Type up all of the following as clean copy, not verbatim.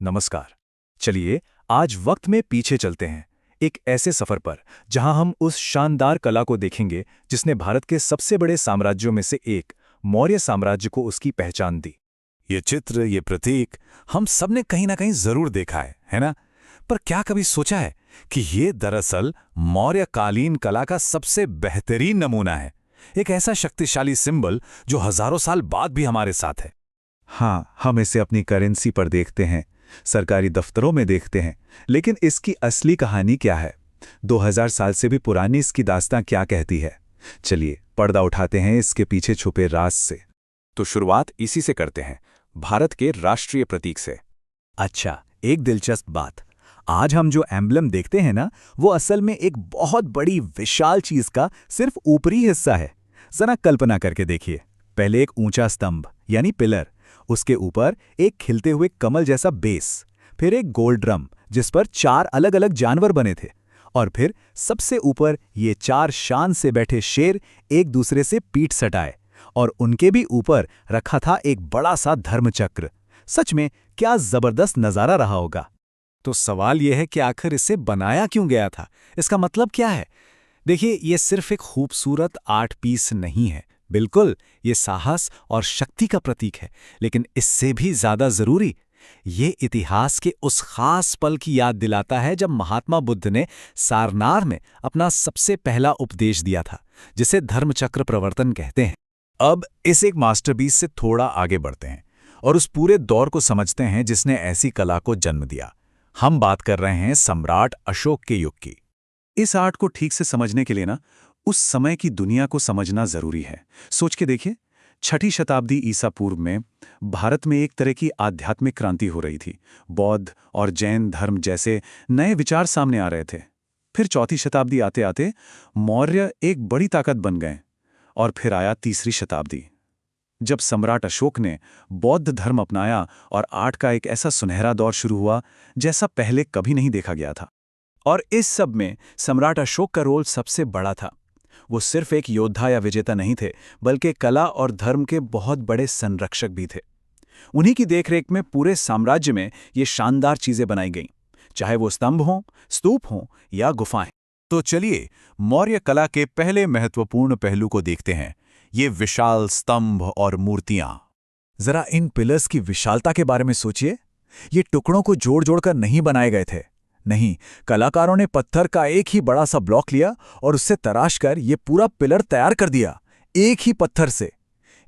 नमस्कार। चलिए आज वक्त में पीछे चलते हैं, एक ऐसे सफर पर जहां हम उस शानदार कला को देखेंगे जिसने भारत के सबसे बड़े साम्राज्यों में से एक मौर्य साम्राज्य को उसकी पहचान दी। ये चित्र, ये प्रतीक हम सबने कहीं ना कहीं जरूर देखा है ना? पर क्या कभी सोचा है कि ये दरअसल मौर्यकालीन कला का सबसे बेहतरीन नमूना है, एक ऐसा शक्तिशाली सिंबल जो हजारों साल बाद भी हमारे साथ है। हाँ, हम इसे अपनी करेंसी पर देखते हैं, सरकारी दफ्तरों में देखते हैं, लेकिन इसकी असली कहानी क्या है? 2000 साल से भी पुरानी इसकी दास्तां क्या कहती है? चलिए पर्दा उठाते हैं इसके पीछे छुपे राज से। तो शुरुआत इसी से करते हैं, भारत के राष्ट्रीय प्रतीक से। अच्छा, एक दिलचस्प बात। आज हम जो एम्ब्लम देखते हैं ना, वो असल में एक बहुत बड़ी विशाल चीज का सिर्फ ऊपरी हिस्सा है। जरा कल्पना करके देखिए, पहले एक ऊंचा स्तंभ यानी पिलर, उसके ऊपर एक खिलते हुए कमल जैसा बेस, फिर एक गोल ड्रम जिस पर 4 अलग अलग जानवर बने थे, और फिर सबसे ऊपर ये 4 शान से बैठे शेर एक दूसरे से पीठ सटाए, और उनके भी ऊपर रखा था एक बड़ा सा धर्मचक्र। सच में क्या जबरदस्त नजारा रहा होगा। तो सवाल यह है कि आखिर इसे बनाया क्यों गया था, इसका मतलब क्या है? देखिए, ये सिर्फ एक खूबसूरत आर्ट पीस नहीं है। बिल्कुल, ये साहस और शक्ति का प्रतीक है, लेकिन इससे भी ज्यादा जरूरी, ये इतिहास के उस खास पल की याद दिलाता है जब महात्मा बुद्ध ने सारनाथ में अपना सबसे पहला उपदेश दिया था, जिसे धर्मचक्र प्रवर्तन कहते हैं। अब इस एक मास्टरपीस से थोड़ा आगे बढ़ते हैं और उस पूरे दौर को समझते हैं जिसने ऐसी कला को जन्म दिया। हम बात कर रहे हैं सम्राट अशोक के युग की। इस आर्ट को ठीक से समझने के लिए ना, उस समय की दुनिया को समझना जरूरी है। सोच के देखिए, 6ठी शताब्दी ईसा पूर्व में भारत में एक तरह की आध्यात्मिक क्रांति हो रही थी। बौद्ध और जैन धर्म जैसे नए विचार सामने आ रहे थे। फिर 4ठी शताब्दी आते आते मौर्य एक बड़ी ताकत बन गए, और फिर आया 3री शताब्दी, जब सम्राट अशोक ने बौद्ध धर्म अपनाया और आर्ट का एक ऐसा सुनहरा दौर शुरू हुआ जैसा पहले कभी नहीं देखा गया था। और इस सब में सम्राट अशोक का रोल सबसे बड़ा था। वो सिर्फ एक योद्धा या विजेता नहीं थे, बल्कि कला और धर्म के बहुत बड़े संरक्षक भी थे। उन्हीं की देखरेख में पूरे साम्राज्य में ये शानदार चीजें बनाई गईं, चाहे वो स्तंभ हों, स्तूप हों या गुफाएं। तो चलिए मौर्य कला के पहले महत्वपूर्ण पहलू को देखते हैं, ये विशाल स्तंभ और मूर्तियां। जरा इन पिलर्स की विशालता के बारे में सोचिए। ये टुकड़ों को जोड़ जोड़कर नहीं बनाए गए थे। नहीं, कलाकारों ने पत्थर का एक ही बड़ा सा ब्लॉक लिया और उससे तराश कर ये पूरा पिलर तैयार कर दिया, एक ही पत्थर से।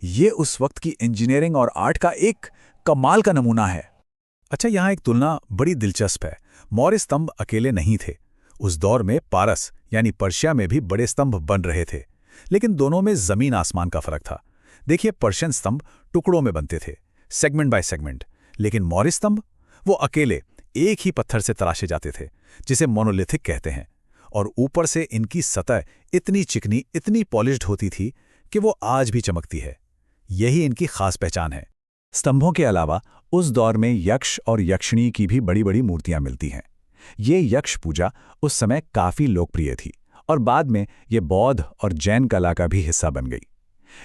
ये उस वक्त की इंजीनियरिंग और आर्ट का एक कमाल का नमूना है। अच्छा, यहाँ एक तुलना बड़ी दिलचस्प है। मौर्य स्तंभ अकेले नहीं थे। उस दौर में पारस यानी पर्शिया में भी बड़े स्तंभ बन रहे थे, लेकिन दोनों में जमीन आसमान का फर्क था। देखिए, पर्शियन स्तंभ टुकड़ों में बनते थे, सेगमेंट बाय सेगमेंट, लेकिन मौर्य स्तंभ वो अकेले एक ही पत्थर से तराशे जाते थे, जिसे मोनोलिथिक कहते हैं। और ऊपर से इनकी सतह इतनी चिकनी, इतनी पॉलिश्ड होती थी कि वो आज भी चमकती है। यही इनकी खास पहचान है। स्तंभों के अलावा उस दौर में यक्ष और यक्षिणी की भी बड़ी बड़ी मूर्तियां मिलती हैं। ये यक्ष पूजा उस समय काफी लोकप्रिय थी और बाद में ये बौद्ध और जैन कला का भी हिस्सा बन गई।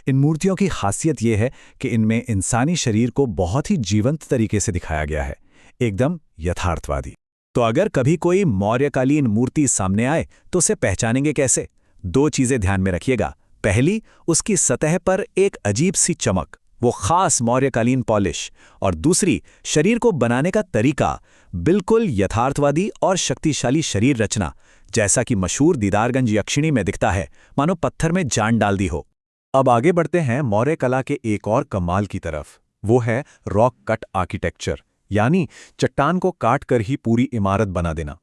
इन मूर्तियों की खासियत ये है कि इनमें इंसानी शरीर को बहुत ही जीवंत तरीके से दिखाया गया है, एकदम यथार्थवादी। तो अगर कभी कोई मौर्यकालीन मूर्ति सामने आए तो उसे पहचानेंगे कैसे? 2 चीजें ध्यान में रखिएगा। पहली, उसकी सतह पर एक अजीब सी चमक, वो खास मौर्यकालीन पॉलिश, और दूसरी, शरीर को बनाने का तरीका, बिल्कुल यथार्थवादी और शक्तिशाली शरीर रचना, जैसा कि मशहूर दीदारगंज यक्षिणी में दिखता है, मानो पत्थर में जान डाल दी हो। अब आगे बढ़ते हैं मौर्य कला के एक और कमाल की तरफ। वो है रॉक कट आर्किटेक्चर, यानी चट्टान को काट कर ही पूरी इमारत बना देना।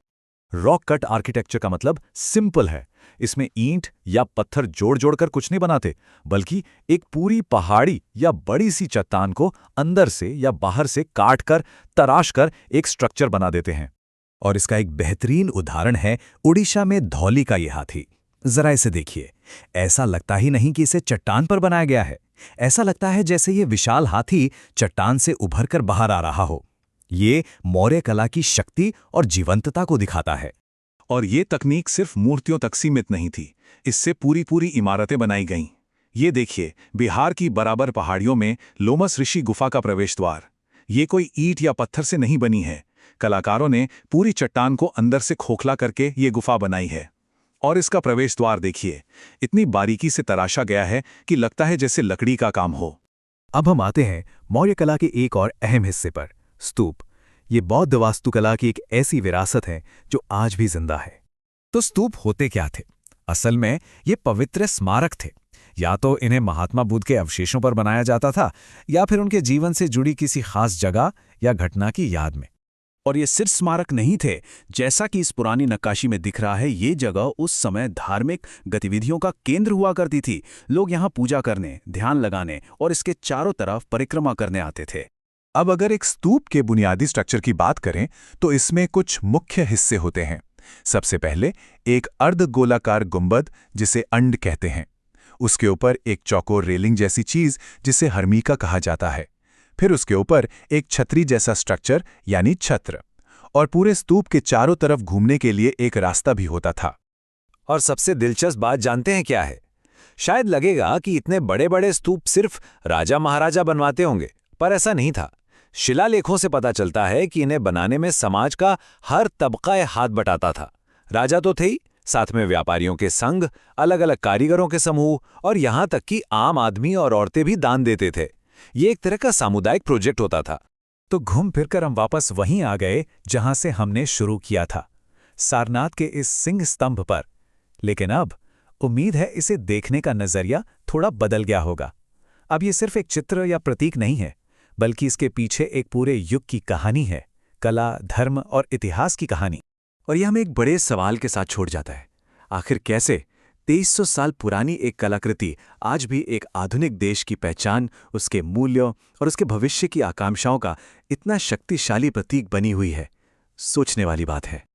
रॉक कट आर्किटेक्चर का मतलब सिंपल है। इसमें ईंट या पत्थर जोड़ जोड़कर कुछ नहीं बनाते, बल्कि एक पूरी पहाड़ी या बड़ी सी चट्टान को अंदर से या बाहर से काट कर, तराश कर एक स्ट्रक्चर बना देते हैं। और इसका एक बेहतरीन उदाहरण है उड़ीसा में धौली का ये हाथी। जरा इसे देखिए, ऐसा लगता ही नहीं कि इसे चट्टान पर बनाया गया है। ऐसा लगता है जैसे ये विशाल हाथी चट्टान से उभर कर बाहर आ रहा हो। ये मौर्य कला की शक्ति और जीवंतता को दिखाता है। और ये तकनीक सिर्फ मूर्तियों तक सीमित नहीं थी, इससे पूरी पूरी इमारतें बनाई गईं। ये देखिए, बिहार की बराबर पहाड़ियों में लोमस ऋषि गुफा का प्रवेश द्वार, ये कोई ईंट या पत्थर से नहीं बनी है। कलाकारों ने पूरी चट्टान को अंदर से खोखला करके ये गुफा बनाई है। और इसका प्रवेश द्वार देखिए, इतनी बारीकी से तराशा गया है कि लगता है जैसे लकड़ी का काम हो। अब हम आते हैं मौर्य कला के एक और अहम हिस्से पर, स्तूप। ये बौद्ध वास्तुकला की एक ऐसी विरासत है जो आज भी जिंदा है। तो स्तूप होते क्या थे? असल में ये पवित्र स्मारक थे। या तो इन्हें महात्मा बुद्ध के अवशेषों पर बनाया जाता था या फिर उनके जीवन से जुड़ी किसी खास जगह या घटना की याद में। और ये सिर्फ स्मारक नहीं थे। जैसा कि इस पुरानी नक्काशी में दिख रहा है, ये जगह उस समय धार्मिक गतिविधियों का केंद्र हुआ करती थी। लोग यहाँ पूजा करने, ध्यान लगाने और इसके चारों तरफ परिक्रमा करने आते थे। अब अगर एक स्तूप के बुनियादी स्ट्रक्चर की बात करें तो इसमें कुछ मुख्य हिस्से होते हैं। सबसे पहले एक अर्धगोलाकार गुंबद जिसे अंड कहते हैं। उसके ऊपर एक चौकोर रेलिंग जैसी चीज जिसे हर्मीका कहा जाता है। फिर उसके ऊपर एक छतरी जैसा स्ट्रक्चर यानी छत्र, और पूरे स्तूप के चारों तरफ घूमने के लिए एक रास्ता भी होता था। और सबसे दिलचस्प बात जानते हैं क्या है? शायद लगेगा कि इतने बड़े बड़े स्तूप सिर्फ राजा महाराजा बनवाते होंगे, पर ऐसा नहीं था। शिलालेखों से पता चलता है कि इन्हें बनाने में समाज का हर तबका हाथ बटाता था। राजा तो थे ही, साथ में व्यापारियों के संघ, अलग अलग कारीगरों के समूह और यहां तक कि आम आदमी और औरतें भी दान देते थे। ये एक तरह का सामुदायिक प्रोजेक्ट होता था। तो घूम फिरकर हम वापस वहीं आ गए जहां से हमने शुरू किया था, सारनाथ के इस सिंह स्तंभ पर। लेकिन अब उम्मीद है इसे देखने का नजरिया थोड़ा बदल गया होगा। अब ये सिर्फ एक चित्र या प्रतीक नहीं है, बल्कि इसके पीछे एक पूरे युग की कहानी है, कला, धर्म और इतिहास की कहानी। और यह हमें एक बड़े सवाल के साथ छोड़ जाता है। आखिर कैसे 2300 साल पुरानी एक कलाकृति आज भी एक आधुनिक देश की पहचान, उसके मूल्यों और उसके भविष्य की आकांक्षाओं का इतना शक्तिशाली प्रतीक बनी हुई है? सोचने वाली बात है।